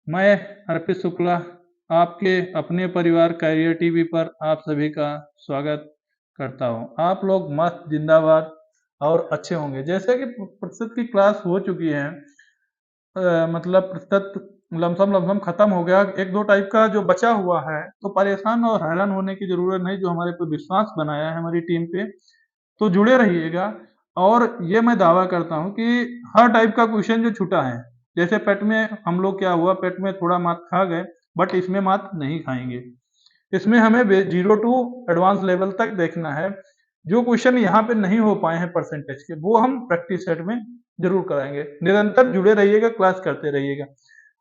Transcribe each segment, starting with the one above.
मैं अर्पित शुक्ला आपके अपने परिवार कैरियर टीवी पर आप सभी का स्वागत करता हूं। आप लोग मस्त जिंदाबाद और अच्छे होंगे। जैसे कि प्रतिशत की क्लास हो चुकी है, मतलब प्रतिशत लमसम लमसम खत्म हो गया। एक दो टाइप का जो बचा हुआ है, तो परेशान और हैरान होने की जरूरत नहीं। जो हमारे पे विश्वास बनाया है हमारी टीम पे, तो जुड़े रहिएगा। और ये मैं दावा करता हूँ कि हर टाइप का क्वेश्चन जो छूटा है, जैसे पेट में हम लोग क्या हुआ, पेट में थोड़ा मात खा गए, बट इसमें मात नहीं खाएंगे। इसमें हमें 0 टू एडवांस लेवल तक देखना है। जो क्वेश्चन यहाँ पे नहीं हो पाए हैं परसेंटेज के, वो हम प्रैक्टिस सेट में जरूर कराएंगे। निरंतर जुड़े रहिएगा, क्लास करते रहिएगा।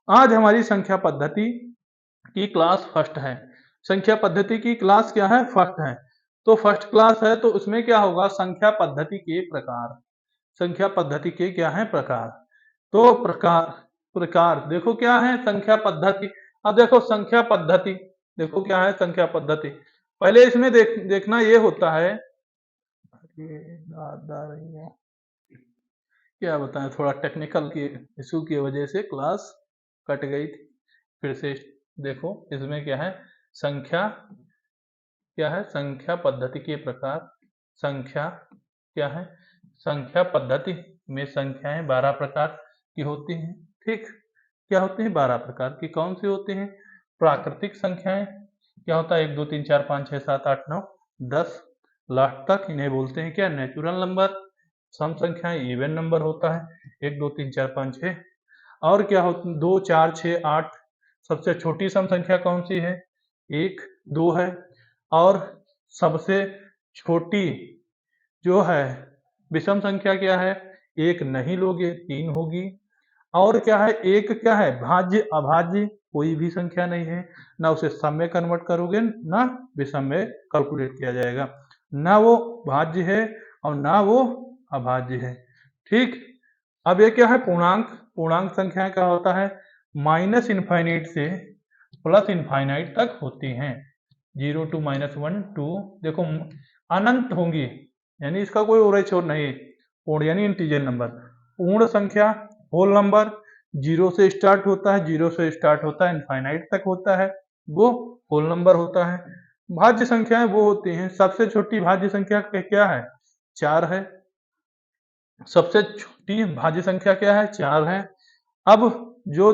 आज हमारी संख्या पद्धति की क्लास फर्स्ट है। संख्या पद्धति की क्लास क्या है? फर्स्ट है। तो फर्स्ट क्लास है, तो उसमें क्या होगा? संख्या पद्धति के प्रकार। संख्या पद्धति के क्या है? प्रकार। तो प्रकार प्रकार देखो क्या है? संख्या पद्धति। अब देखो संख्या पद्धति, देखो क्या है संख्या पद्धति। पहले इसमें देखना ये होता है, ये दादा रही है, क्या बताएं, थोड़ा टेक्निकल की इशू की वजह से क्लास कट गई थी। फिर से देखो इसमें क्या है? संख्या क्या है? संख्या पद्धति के प्रकार। संख्या क्या है? संख्या पद्धति में संख्याएं 12 प्रकार की होती हैं। ठीक, क्या होती हैं? 12 प्रकार की। कौन सी होती हैं? प्राकृतिक संख्याएं, क्या होता है? 1 2 3 4 5 6 7 8 9 10 लास्ट तक, इन्हें बोलते हैं क्या? Natural number. सम संख्याएं इवन नंबर होता है, 1 2 3 4 5 6। और क्या होता? 2 4 6 8। सबसे छोटी सम संख्या कौन सी है? 1 2 है। और सबसे छोटी जो है विषम संख्या क्या है? 1 नहीं लोगे, 3 होगी। और क्या है? एक क्या है? भाज्य अभाज्य कोई भी संख्या नहीं है। ना उसे सम में कन्वर्ट करोगे, ना विषम में कैलकुलेट किया जाएगा। ना वो भाज्य है और ना वो अभाज्य है। ठीक, अब ये क्या है? पूर्णांक। पूर्णांक संख्या क्या होता है? माइनस इनफाइनाइट से प्लस इनफाइनाइट तक होती हैं। 0 टू -1 2, देखो अनंत होंगी, यानी इसका कोई और छोर नहीं। पूर्ण यानी इंटीजर नंबर। पूर्ण संख्या होल नंबर 0 से स्टार्ट होता है, 0 से स्टार्ट होता है, इनफाइनाइट तक होता है, वो होल नंबर होता है। भाज्य संख्याएं वो होती हैं, सबसे छोटी भाज्य संख्या क्या है? 4 है। सबसे छोटी भाज्य संख्या क्या है? 4 है। अब जो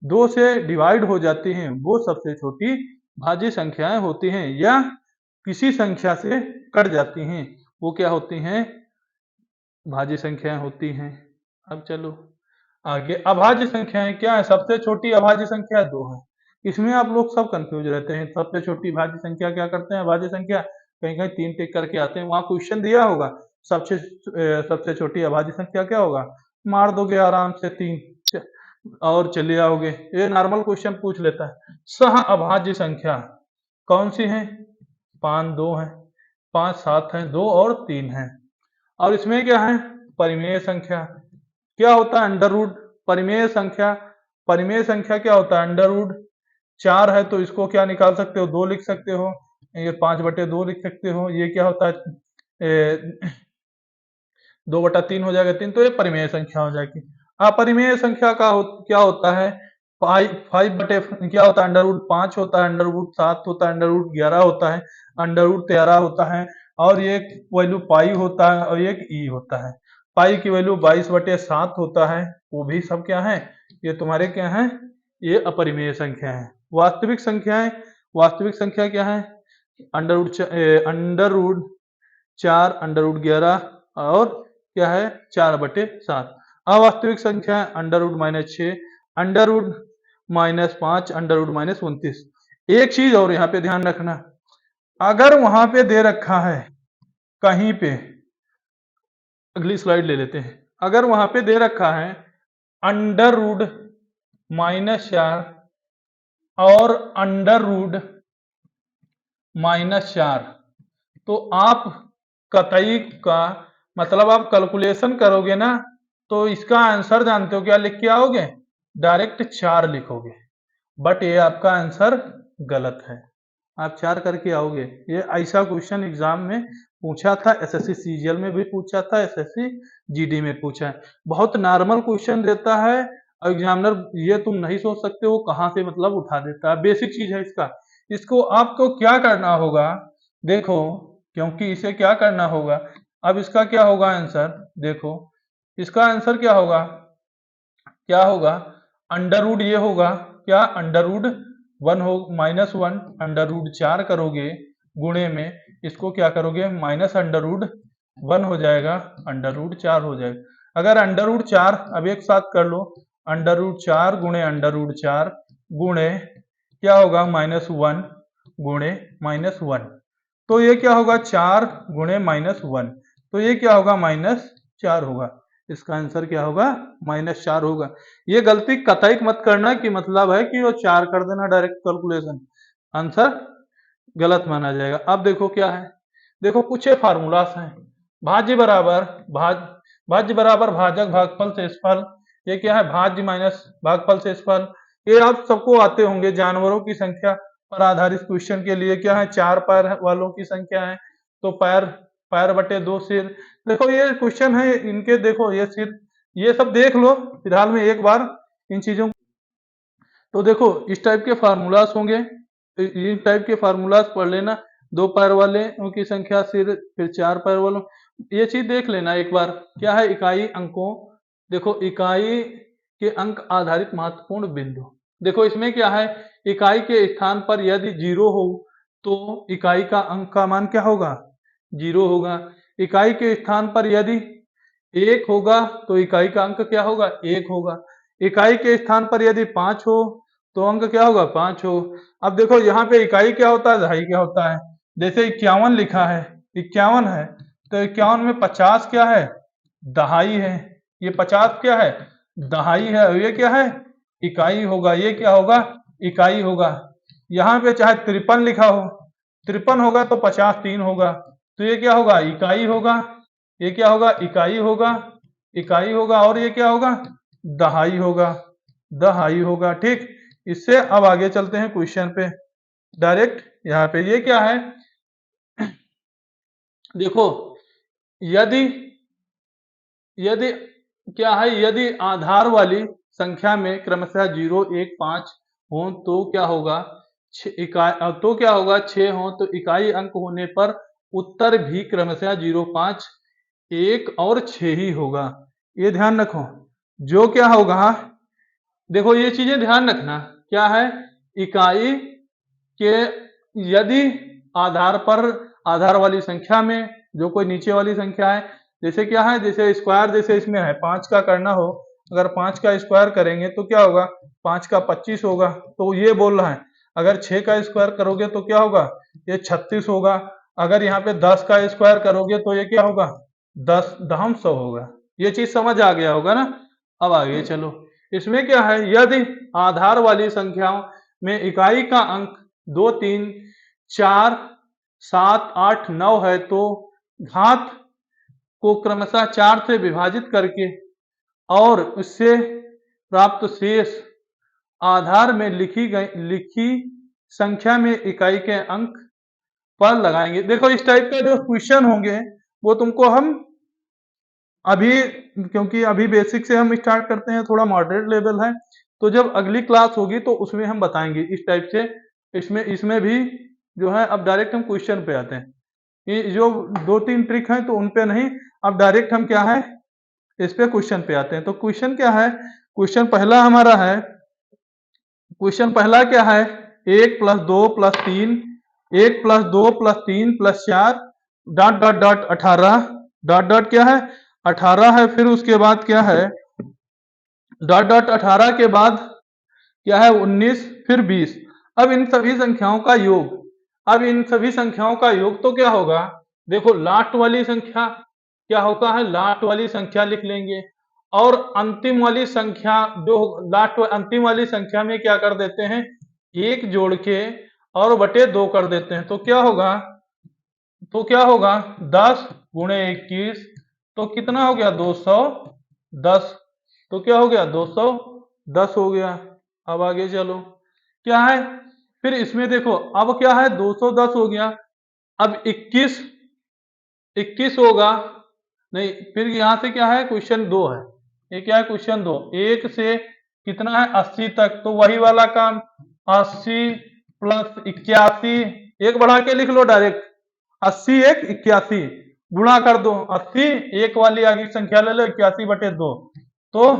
2 से डिवाइड हो जाती हैं, वो सबसे छोटी भाज्य संख्याएं होती हैं, या किसी संख्या से कट जाती हैं, वो क्या होती हैं? भाज्य संख्याएं होती हैं। अब चलो आगे। अभाज्य संख्याएं क्या है? सबसे छोटी अभाज्य संख्या 2 है। इसमें आप लोग सब कंफ्यूज रहते हैं। सबसे छोटी भाज्य संख्या क्या करते हैं? अभाज्य संख्या कहीं कहीं 3 टिक करके आते हैं, वहां क्वेश्चन दिया होगा सबसे छोटी अभाज्य संख्या क्या होगा? मार दोगे आराम से 3 और चले आओगे। ये नॉर्मल क्वेश्चन पूछ लेता है। सह अभाज्य संख्या कौन सी है? 5 2 है, 5 7 है, 2 और 3 है। और इसमें क्या है? परिमेय संख्या। क्या होता है? Under root. परिमेय संख्या, परिमेय संख्या क्या होता है? Under root. 4 है तो इसको क्या निकाल सकते हो? 2 लिख सकते हो। ये 5/2 लिख सकते हो। ये क्या होता है? 2/3 हो जाएगा 3, तो ये परिमेय संख्या हो जाएगी। अपरिमेय संख्या का क्या होता है? 5 बटे क्या होता है? अंडर रूट 5 होता है, अंडर रूट 7 होता है, अंडर रूट 11 होता है, अंडर रूट 13 होता है, और एक वैल्यू पाई होता है, और एक ई होता है। पाई की वैल्यू 22/7 होता है। वो भी सब क्या है? ये तुम्हारे क्या है? ये अपरिमेय संख्या है। वास्तविक संख्याएं, वास्तविक संख्या क्या है? अंडर रूट 4, अंडर रूट 11, और क्या है? 4/7। अवास्तविक संख्या under root -6, under root -5, under root -29। एक चीज और यहाँ पे ध्यान रखना, अगर वहां पे दे रखा है कहीं पे, अगली स्लाइड ले लेते हैं। अगर वहां पे दे रखा है अंडर रूट -4 और अंडर रूट -4, तो आप कतई का मतलब आप कैलकुलेशन करोगे ना, तो इसका आंसर जानते हो क्या लिख के आओगे? डायरेक्ट 4 लिखोगे। बट ये आपका आंसर गलत है, आप 4 करके आओगे। ये ऐसा क्वेश्चन एग्जाम में पूछा था, एसएससी सीजीएल में भी पूछा था, एसएससी जीडी में पूछा है। बहुत नॉर्मल क्वेश्चन देता है, अब एग्जामिनर ये तुम नहीं सोच सकते वो कहाँ से मतलब उठा देता है, बेसिक चीज है इसका। इसको आपको क्या करना होगा, देखो, क्योंकि इसे क्या करना होगा, अब इसका क्या होगा आंसर, देखो इसका आंसर क्या होगा, क्या होगा, अंडर रूट ये होगा, क्या अंडर रूट 1 हो -1, अंडर रूट 4 करोगे गुणे में, इसको क्या करोगे माइनस अंडर रूट 1 हो जाएगा, अंडर रूट 4 हो जाएगा। अगर अंडर रूट 4 अब एक साथ कर लो, अंडर रूट 4 गुणे अंडर रूट 4 गुणे क्या होगा -1 गुणे -1, तो ये क्या होगा 4 गुणे -1, तो ये क्या होगा -4 होगा। इसका आंसर क्या होगा -4 होगा। ये गलती कतई मत करना कि मतलब है कि वो 4 कर देना डायरेक्ट कैलकुलेशन, आंसर गलत माना जाएगा। अब देखो क्या है, देखो कुछ फार्मूलास हैं, भाज्य बराबर भाज्य बराबर भाजक भागफल शेषफल, ये क्या है भाज्य माइनस भागफल शेषफल, ये आप सबको आते होंगे। जानवरों की संख्या पर आधारित क्वेश्चन के लिए क्या है, 4 पैर वालों की संख्या है तो पैर पैर बटे 2 सिर। देखो ये क्वेश्चन है इनके, देखो ये सिर, ये सब देख लो फिलहाल में एक बार इन चीजों। तो देखो इस टाइप के फार्मूलास होंगे, इस टाइप के फार्मूलास पढ़ लेना, 2 पैर वाले उनकी संख्या सिर, फिर 4 पैर वालों, ये चीज देख लेना एक बार। क्या है इकाई अंकों, देखो इकाई के अंक आधारित महत्वपूर्ण बिंदु, देखो इसमें क्या है, इकाई के स्थान पर यदि 0 हो तो इकाई का अंक का मान क्या होगा 0 होगा। इकाई के स्थान पर यदि 1 होगा तो इकाई का अंक क्या होगा 1 होगा। इकाई के स्थान पर यदि 5 हो तो अंक क्या होगा 5 हो। अब देखो यहाँ पे इकाई क्या होता है, दहाई क्या होता है, जैसे 51 लिखा है, 51 है तो 51 में 50 क्या है दहाई है, ये 50 क्या है दहाई है, और ये क्या है इकाई होगा, ये क्या होगा इकाई होगा। यहाँ पे चाहे 53 लिखा हो, 53 होगा तो 50 3 होगा, तो ये क्या होगा इकाई होगा, ये क्या होगा इकाई होगा, इकाई होगा, और ये क्या होगा दहाई होगा, दहाई होगा। ठीक, इससे अब आगे चलते हैं क्वेश्चन पे डायरेक्ट। यहाँ पे ये क्या है, देखो यदि यदि क्या है, यदि आधार वाली संख्या में क्रमशः 0 1 5 हो तो क्या होगा इकाई, तो क्या होगा 6 हो तो इकाई अंक होने पर उत्तर भी क्रमशः 0 5 1 और 6 ही होगा। ये ध्यान रखो, जो क्या होगा, देखो ये चीजें ध्यान रखना, क्या है इकाई के यदि आधार पर आधार वाली संख्या में जो कोई नीचे वाली संख्या है, जैसे क्या है जैसे स्क्वायर, जैसे इसमें है 5 का करना हो, अगर 5 का स्क्वायर करेंगे तो क्या होगा 5 का 25 होगा, तो ये बोल रहा है अगर 6 का स्क्वायर करोगे तो क्या होगा ये 36 होगा, अगर यहाँ पे 10 का स्क्वायर करोगे तो ये क्या होगा 10 दहम 100 होगा। ये चीज समझ आ गया होगा ना। अब आगे चलो, इसमें क्या है यदि आधार वाली संख्याओं में इकाई का अंक 2 3 4 7 8 9 है तो घात को क्रमशः 4 से विभाजित करके और उससे प्राप्त शेष आधार में लिखी संख्या में इकाई के अंक पर लगाएंगे। देखो इस टाइप के जो क्वेश्चन होंगे वो तुमको हम अभी, क्योंकि अभी बेसिक से हम स्टार्ट करते हैं, थोड़ा मॉडरेट लेवल है, तो जब अगली क्लास होगी तो उसमें हम बताएंगे इस टाइप से। इसमें इसमें भी जो है, अब डायरेक्ट हम क्वेश्चन पे आते हैं, ये जो 2 3 ट्रिक हैं तो उन पे नहीं, अब डायरेक्ट हम क्या है इस पे क्वेश्चन पे आते हैं। तो क्वेश्चन क्या है, क्वेश्चन पहला हमारा है, क्वेश्चन पहला क्या है 1 + 2 + 3, 1 + 2 + 3 + 4 dot dot dot 18 dot dot क्या है 18 है, फिर उसके बाद क्या है डॉट डॉट 18 के बाद क्या है 19 फिर 20। अब इन सभी संख्याओं का योग, अब इन सभी संख्याओं का योग तो क्या होगा, देखो लास्ट वाली संख्या क्या होता है लास्ट वाली संख्या लिख लेंगे, और अंतिम वाली संख्या जो लास्ट अंतिम वाली संख्या में क्या कर देते हैं 1 जोड़ के और बटे 2 कर देते हैं, तो क्या होगा 10 गुणे 21 तो कितना हो गया 210, तो क्या हो गया 210 हो गया। अब आगे चलो, क्या है फिर इसमें देखो, अब क्या है 210 हो गया, अब 21 होगा, नहीं फिर यहां से क्या है क्वेश्चन 2 है, ये क्या है क्वेश्चन 2, 1 से कितना है 80 तक, तो वही वाला काम 80 प्लस 81, एक बढ़ा के लिख लो डायरेक्ट, 80 एक 81, गुणा कर दो 80, एक वाली आगे की संख्या ले लो 81/2, तो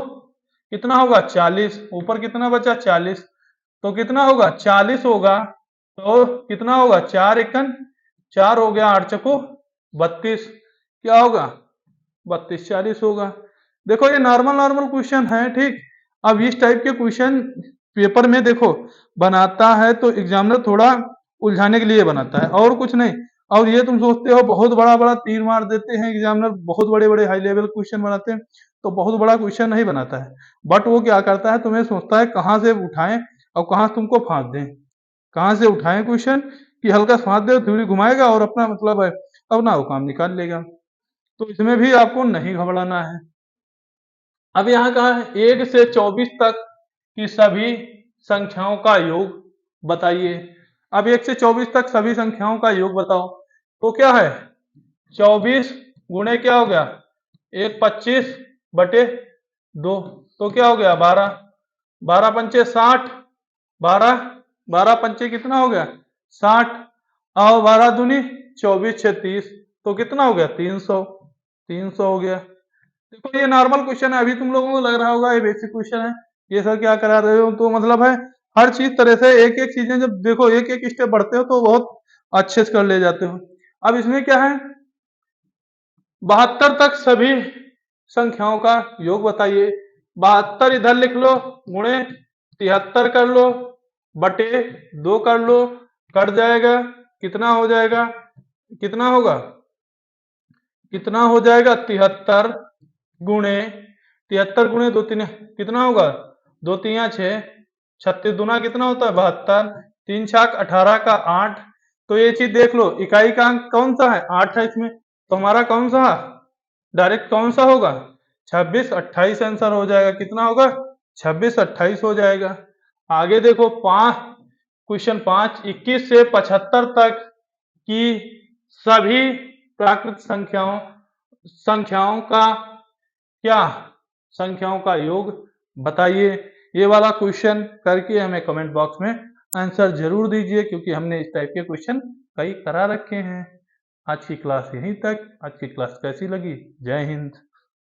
कितना होगा 40, ऊपर कितना बचा 40, तो कितना होगा 40 होगा, तो कितना होगा 4 एकन 4 हो गया, 8 चको 32, क्या होगा 32 40 होगा। देखो ये नॉर्मल नॉर्मल क्वेश्चन है, ठीक। अब इस टाइप के क्वेश्चन पेपर में देखो बनाता है तो एग्जामिनर थोड़ा उलझाने के लिए बनाता है और कुछ नहीं। और ये तुम सोचते हो बहुत बड़ा बड़ा तीर मार देते हैं एग्जामिनर, बहुत बड़े बड़े हाई लेवल क्वेश्चन बनाते हैं, तो बहुत बड़ा क्वेश्चन नहीं बनाता है, बट वो क्या करता है तुम्हें सोचता है कहाँ से उठाएं और कहाँ से तुमको फांस दें, कहाँ से उठाएं क्वेश्चन कि हल्का फांस दे, थोड़ी घुमाएगा और अपना मतलब है अपना वो काम निकाल लेगा। तो इसमें भी आपको नहीं घबराना है। अब यहाँ कहा है 1 से 24 तक की सभी संख्याओं का योग बताइए। अब 1 से 24 तक सभी संख्याओं का योग बताओ, तो क्या है 24 गुणे क्या हो गया 1 25/2, तो क्या हो गया 12, 12 पंचे 60, 12 12 पंचे कितना हो गया 60, और 12 दूनी 24 6 30, तो कितना हो गया 300, 300 हो गया। देखो ये नॉर्मल क्वेश्चन है, अभी तुम लोगों को लग रहा होगा ये बेसिक क्वेश्चन है, ये सर क्या करा रहे हो, तो मतलब है हर चीज तरह से एक एक चीजें जब देखो एक एक स्टेप बढ़ते हो तो बहुत अच्छे से कर ले जाते हो। अब इसमें क्या है 72 तक सभी संख्याओं का योग बताइए, 72 इधर लिख लो, गुणे 73 कर लो, बटे 2 कर लो, कट जाएगा, कितना हो जाएगा, कितना होगा, कितना हो जाएगा 73 गुणे 73 गुणे 2 3 कितना होगा 2 3 6, 36 दूना कितना होता है 72, 3 छाक 18 का 8, तो ये चीज देख लो इकाई का अंक कौन सा है 8 है इसमें, तो हमारा कौन सा डायरेक्ट कौन सा होगा 26 28 आंसर हो जाएगा, कितना होगा 26 28 हो जाएगा। आगे देखो 5 क्वेश्चन 5 21 से 75 तक की सभी प्राकृत संख्याओं संख्याओं का क्या संख्याओं का योग बताइए। ये वाला क्वेश्चन करके हमें कमेंट बॉक्स में आंसर जरूर दीजिए, क्योंकि हमने इस टाइप के क्वेश्चन कई करा रखे हैं। आज की क्लास यहीं तक। आज की क्लास कैसी लगी? जय हिंद।